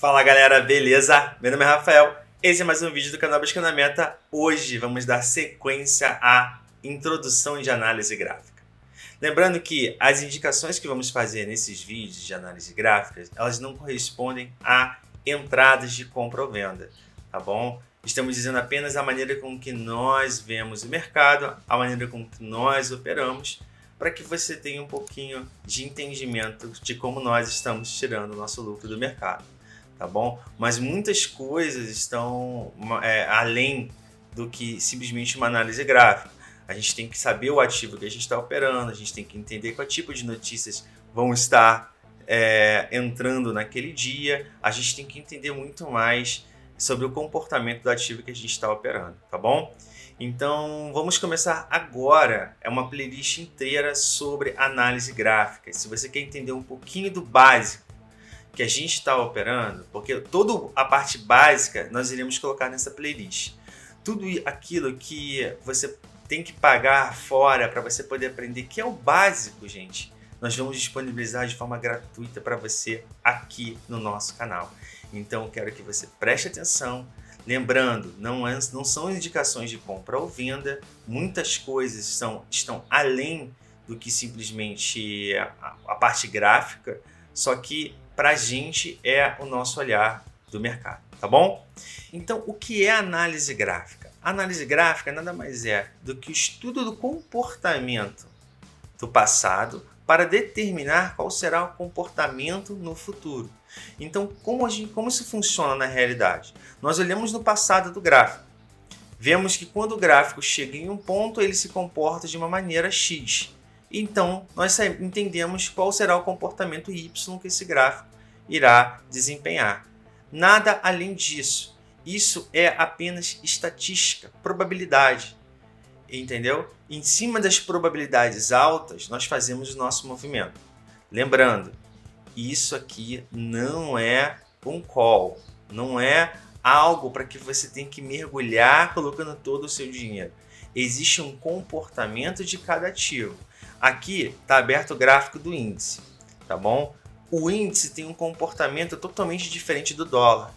Fala galera, beleza? Meu nome é Rafael, esse é mais um vídeo do canal Buscando a Meta. Hoje vamos dar sequência à introdução de análise gráfica. Lembrando que as indicações que vamos fazer nesses vídeos de análise gráfica, elas não correspondem a entradas de compra ou venda, tá bom? Estamos dizendo apenas a maneira com que nós vemos o mercado, a maneira com que nós operamos, para que você tenha um pouquinho de entendimento de como nós estamos tirando o nosso lucro do mercado. Tá bom? Mas muitas coisas estão além do que simplesmente uma análise gráfica. A gente tem que saber o ativo que a gente está operando, a gente tem que entender qual tipo de notícias vão estar entrando naquele dia, a gente tem que entender muito mais sobre o comportamento do ativo que a gente está operando, tá bom? Então vamos começar agora, é uma playlist inteira sobre análise gráfica. Se você quer entender um pouquinho do básico que a gente está operando, porque toda a parte básica nós iremos colocar nessa playlist. Tudo aquilo que você tem que pagar fora para você poder aprender, que é o básico, gente, nós vamos disponibilizar de forma gratuita para você aqui no nosso canal. Então eu quero que você preste atenção. Lembrando, não são indicações de compra ou venda, muitas coisas estão além do que simplesmente a parte gráfica, só que para a gente é o nosso olhar do mercado, tá bom? Então, o que é análise gráfica? A análise gráfica nada mais é do que o estudo do comportamento do passado para determinar qual será o comportamento no futuro. Então, como isso funciona na realidade? Nós olhamos no passado do gráfico. Vemos que quando o gráfico chega em um ponto, ele se comporta de uma maneira X. Então, nós entendemos qual será o comportamento Y que esse gráfico irá desempenhar. Nada além disso. Isso é apenas estatística, probabilidade. Entendeu? Em cima das probabilidades altas, nós fazemos o nosso movimento. Lembrando, isso aqui não é um call, não é algo para que você tenha que mergulhar colocando todo o seu dinheiro. Existe um comportamento de cada ativo. Aqui está aberto o gráfico do índice, tá bom? O índice tem um comportamento totalmente diferente do dólar,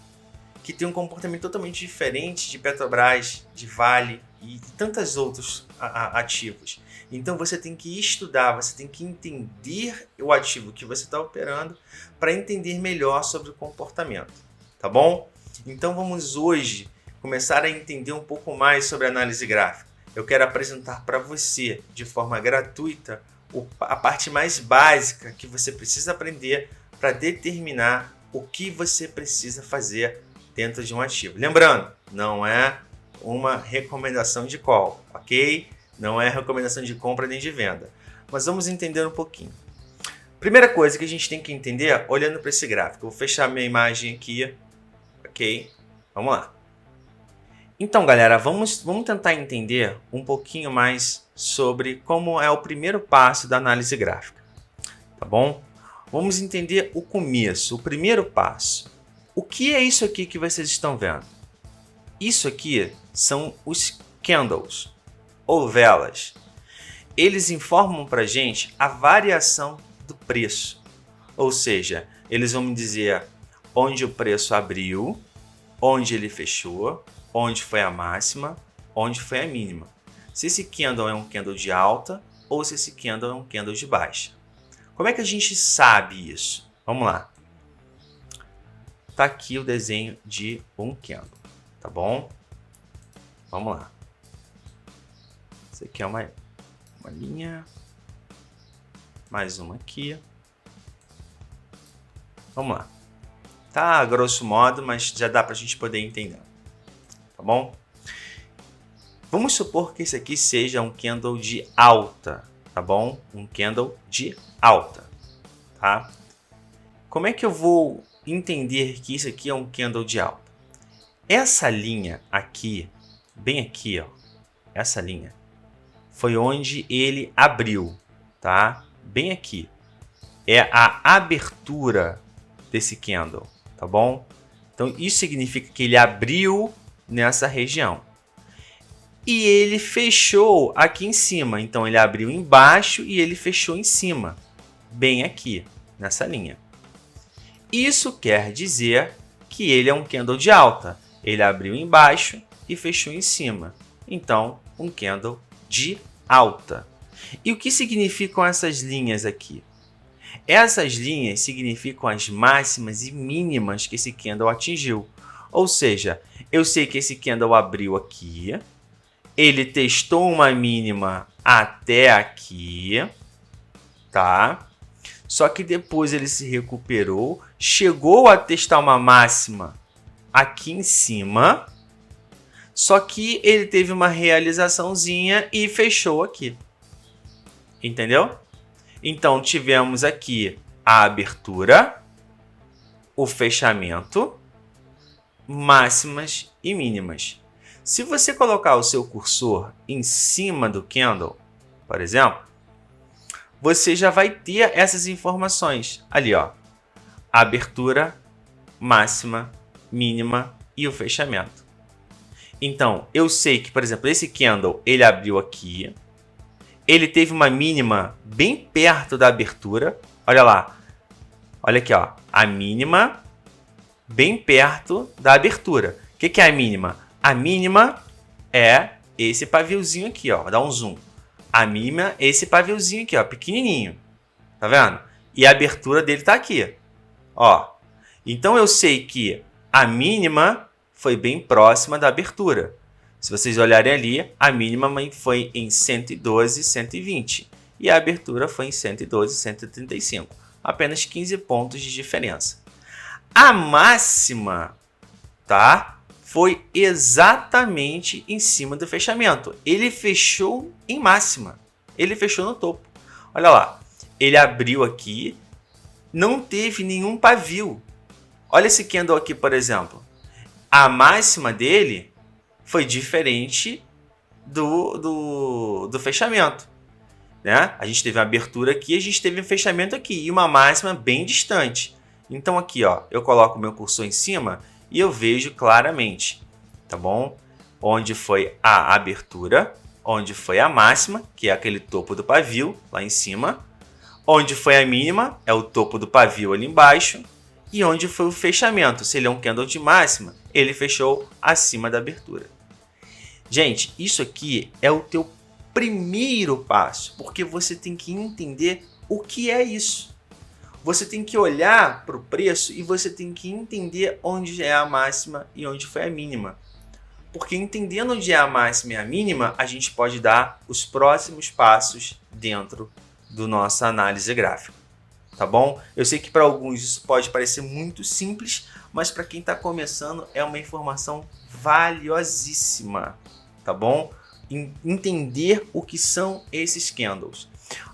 que tem um comportamento totalmente diferente de Petrobras, de Vale e de tantos outros ativos. Então você tem que estudar, você tem que entender o ativo que você está operando para entender melhor sobre o comportamento, tá bom? Então vamos hoje começar a entender um pouco mais sobre análise gráfica. Eu quero apresentar para você, de forma gratuita, a parte mais básica que você precisa aprender para determinar o que você precisa fazer dentro de um ativo. Lembrando, não é uma recomendação de call, ok? Não é recomendação de compra nem de venda. Mas vamos entender um pouquinho. Primeira coisa que a gente tem que entender, olhando para esse gráfico. Eu vou fechar minha imagem aqui, ok? Vamos lá. Então, galera, vamos tentar entender um pouquinho mais sobre como é o primeiro passo da análise gráfica, tá bom? Vamos entender o começo, o primeiro passo. O que é isso aqui que vocês estão vendo? Isso aqui são os candles, ou velas. Eles informam para a gente a variação do preço, ou seja, eles vão me dizer onde o preço abriu, onde ele fechou, onde foi a máxima, onde foi a mínima. Se esse candle é um candle de alta ou se esse candle é um candle de baixa. Como é que a gente sabe isso? Vamos lá. Tá aqui o desenho de um candle, tá bom? Vamos lá. Isso aqui é uma linha. Mais uma aqui. Vamos lá. Tá a grosso modo, mas já dá pra gente poder entender. Tá bom? Vamos supor que esse aqui seja um candle de alta, tá bom? Um candle de alta, tá? Como é que eu vou entender que isso aqui é um candle de alta? Essa linha aqui, bem aqui, ó, essa linha, foi onde ele abriu, tá? Bem aqui. É a abertura desse candle, tá bom? Então isso significa que ele abriu nessa região. E ele fechou aqui em cima. Então ele abriu embaixo e ele fechou em cima. Bem aqui, nessa linha. Isso quer dizer que ele é um candle de alta. Ele abriu embaixo e fechou em cima. Então, um candle de alta. E o que significam essas linhas aqui? Essas linhas significam as máximas e mínimas que esse candle atingiu. Ou seja, eu sei que esse candle abriu aqui, ele testou uma mínima até aqui, tá? Só que depois ele se recuperou, chegou a testar uma máxima aqui em cima, só que ele teve uma realizaçãozinha e fechou aqui. Entendeu? Então, tivemos aqui a abertura, o fechamento, máximas e mínimas. Se você colocar o seu cursor em cima do candle, por exemplo, você já vai ter essas informações. Ali, ó, a abertura, máxima, mínima e o fechamento. Então, eu sei que, por exemplo, esse candle, ele abriu aqui, ele teve uma mínima bem perto da abertura. Olha lá. Olha aqui, ó. A mínima bem perto da abertura. O que é a mínima? A mínima é esse paviozinho aqui, ó. Vou dar um zoom. A mínima é esse paviozinho aqui, ó. Pequenininho. Tá vendo? E a abertura dele tá aqui. Ó. Então eu sei que a mínima foi bem próxima da abertura. Se vocês olharem ali, a mínima foi em 112, 120 e a abertura foi em 112, 135. Apenas 15 pontos de diferença. A máxima, tá? Foi exatamente em cima do fechamento. Ele fechou em máxima. Ele fechou no topo. Olha lá. Ele abriu aqui, não teve nenhum pavio. Olha esse candle aqui, por exemplo. A máxima dele foi diferente do fechamento, né? A gente teve uma abertura aqui, a gente teve um fechamento aqui e uma máxima bem distante. Então aqui, ó, eu coloco o meu cursor em cima e eu vejo claramente, tá bom? Onde foi a abertura, onde foi a máxima, que é aquele topo do pavio lá em cima, onde foi a mínima, é o topo do pavio ali embaixo, e onde foi o fechamento. Se ele é um candle de máxima, ele fechou acima da abertura. Gente, isso aqui é o teu primeiro passo, porque você tem que entender o que é isso. Você tem que olhar para o preço e você tem que entender onde é a máxima e onde foi a mínima. Porque entendendo onde é a máxima e a mínima, a gente pode dar os próximos passos dentro da nossa análise gráfica. Tá bom? Eu sei que para alguns isso pode parecer muito simples, mas para quem está começando é uma informação valiosíssima. Tá bom? Entender o que são esses candles.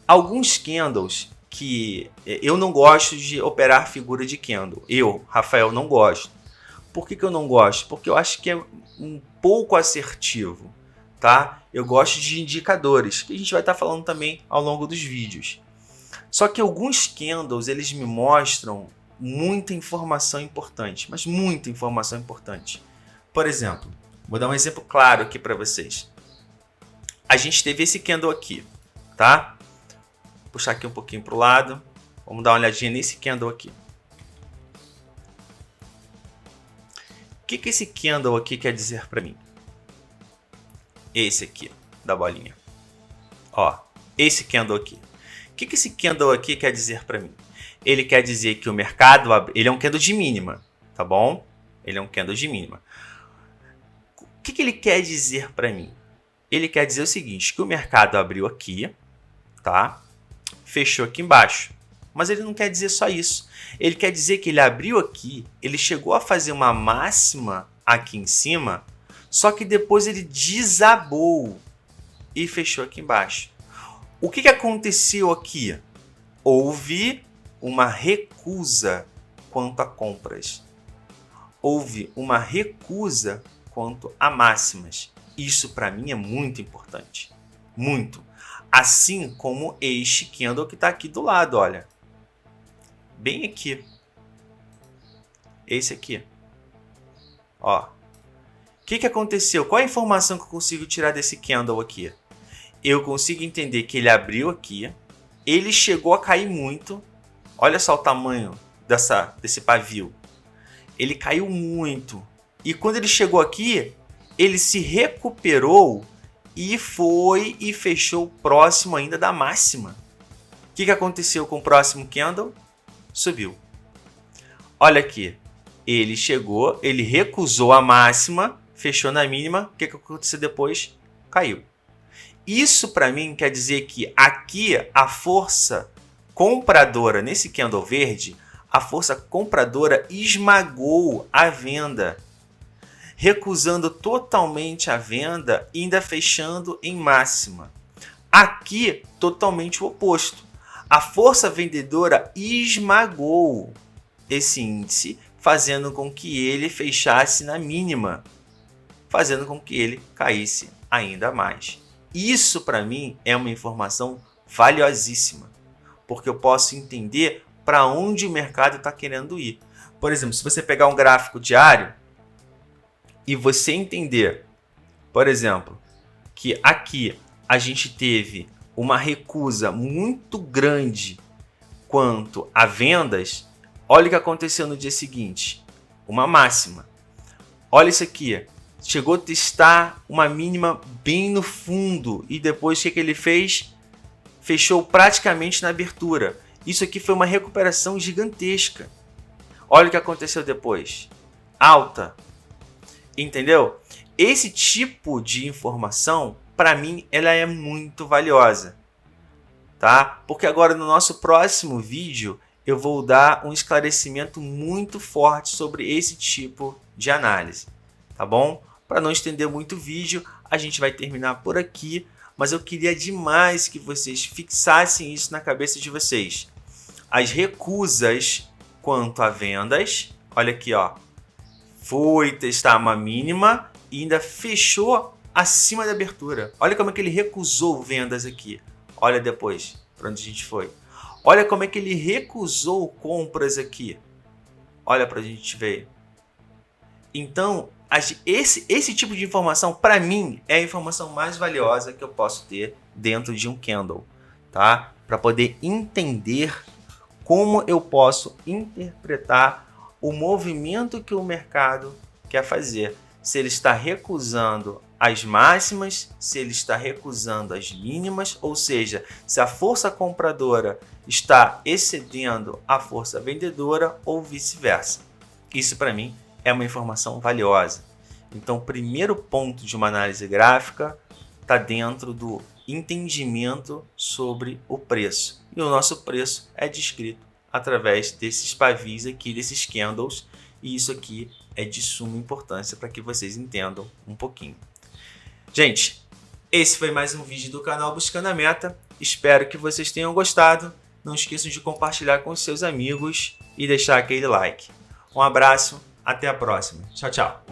Alguns candles que eu não gosto de operar figura de candle. Eu, Rafael, não gosto. Por que eu não gosto? Porque eu acho que é um pouco assertivo, tá? Eu gosto de indicadores, que a gente vai estar falando também ao longo dos vídeos. Só que alguns candles, eles me mostram muita informação importante, mas muita informação importante. Por exemplo, vou dar um exemplo claro aqui para vocês. A gente teve esse candle aqui, tá? Vou puxar aqui um pouquinho para o lado. Vamos dar uma olhadinha nesse candle aqui. O que esse candle aqui quer dizer para mim? Esse aqui, da bolinha. Ó, esse candle aqui. O que esse candle aqui quer dizer para mim? Ele quer dizer que o mercado... Ele é um candle de mínima, tá bom? Ele é um candle de mínima. O que ele quer dizer para mim? Ele quer dizer o seguinte, que o mercado abriu aqui, tá? Fechou aqui embaixo. Mas ele não quer dizer só isso. Ele quer dizer que ele abriu aqui, ele chegou a fazer uma máxima aqui em cima, só que depois ele desabou e fechou aqui embaixo. O que aconteceu aqui? Houve uma recusa quanto a compras. Houve uma recusa quanto a máximas. Isso para mim é muito importante. Muito. Assim como este candle que está aqui do lado, olha. Bem aqui. Esse aqui. Ó. O que aconteceu? Qual a informação que eu consigo tirar desse candle aqui? Eu consigo entender que ele abriu aqui. Ele chegou a cair muito. Olha só o tamanho desse pavio. ele caiu muito. E quando ele chegou aqui, ele se recuperou e foi e fechou próximo ainda da máxima. O que aconteceu com o próximo candle? Subiu. Olha aqui, ele chegou, ele recusou a máxima, fechou na mínima. O que aconteceu depois? Caiu. Isso para mim quer dizer que aqui a força compradora, nesse candle verde, a força compradora esmagou a venda, recusando totalmente a venda e ainda fechando em máxima. Aqui, totalmente o oposto. A força vendedora esmagou esse índice, fazendo com que ele fechasse na mínima, fazendo com que ele caísse ainda mais. Isso, para mim, é uma informação valiosíssima, porque eu posso entender para onde o mercado está querendo ir. Por exemplo, se você pegar um gráfico diário e você entender, por exemplo, que aqui a gente teve uma recusa muito grande quanto a vendas, olha o que aconteceu no dia seguinte, uma máxima. Olha isso aqui, chegou a testar uma mínima bem no fundo e depois o que ele fez? Fechou praticamente na abertura. Isso aqui foi uma recuperação gigantesca. Olha o que aconteceu depois. Alta. Entendeu? Esse tipo de informação, para mim, ela é muito valiosa. Tá? Porque agora no nosso próximo vídeo, eu vou dar um esclarecimento muito forte sobre esse tipo de análise. Tá bom? Para não estender muito o vídeo, a gente vai terminar por aqui. Mas eu queria demais que vocês fixassem isso na cabeça de vocês. As recusas quanto a vendas, olha aqui, ó, foi testar uma mínima e ainda fechou acima da abertura. Olha como é que ele recusou vendas aqui. Olha depois para onde a gente foi. Olha como é que ele recusou compras aqui. Olha para onde a gente veio. Então, esse tipo de informação, para mim, é a informação mais valiosa que eu posso ter dentro de um candle, tá? Para poder entender como eu posso interpretar o movimento que o mercado quer fazer. Se ele está recusando as máximas, se ele está recusando as mínimas, ou seja, se a força compradora está excedendo a força vendedora ou vice-versa. Isso, para mim, é uma informação valiosa. Então, o primeiro ponto de uma análise gráfica está dentro do entendimento sobre o preço. E o nosso preço é descrito através desses pavis aqui, desses candles. E isso aqui é de suma importância para que vocês entendam um pouquinho. Gente, esse foi mais um vídeo do canal Buscando a Meta. Espero que vocês tenham gostado. Não esqueçam de compartilhar com os seus amigos e deixar aquele like. Um abraço. Até a próxima. Tchau, tchau.